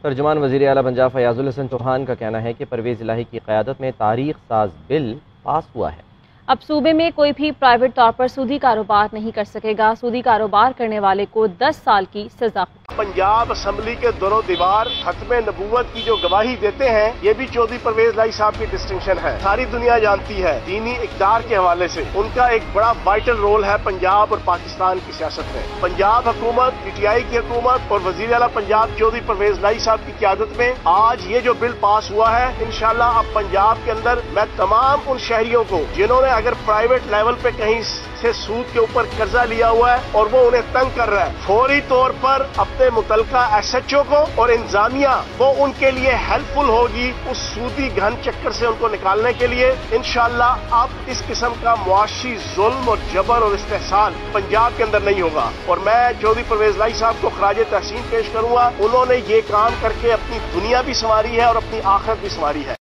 ترجمان وزیر اعلیٰ پنجاب فیاض الحسن چوہان کا کہنا ہے کہ پرویز الہی کی قیادت میں تاریخ ساز بل پاس ہوا ہے۔ اب صوبے میں کوئی بھی پرائیویٹ طور پر سودی کاروبار نہیں کر سکے گا۔ سودی کاروبار کرنے والے کو 10 سال کی سزا۔ پنجاب اسمبلی کے در و دیوار ختم نبوت کی جو گواہی دیتے ہیں، یہ بھی چودھری پرویز الہی صاحب کی ڈسٹنکشن ہے، ساری دنیا جانتی ہے۔ دینی اقدار کے حوالے سے ان کا ایک بڑا وائٹل رول ہے پنجاب اور پاکستان کی سیاست میں۔ پنجاب حکومت، پی ٹی آئی کی حکومت اور وزیر اعلیٰ پنجاب چودھری پرویز الہی صاحب کی قیادت میں آج یہ جو بل پاس ہوا ہے، انشاءاللہ اب پنجاب کے اندر میں تمام ان شہریوں کو جنہوں نے اگر پرائیویٹ لیول پہ کہیں سے سود کے اوپر قرضہ لیا ہوا ہے اور وہ انہیں تنگ کر رہا ہے، فوری طور پر اپنے متعلقہ ایس ایچ او کو اور انتظامیہ وہ ان کے لیے ہیلپ فل ہوگی اس سودی گھن چکر سے ان کو نکالنے کے لیے۔ انشاءاللہ اب اس قسم کا معاشی ظلم اور جبر اور استحصال پنجاب کے اندر نہیں ہوگا، اور میں چودھری پرویز الہی صاحب کو خراج تحسین پیش کروں گا۔ انہوں نے یہ کام کر کے اپنی دنیا بھی سنواری ہے اور اپنی آخرت بھی سنواری ہے۔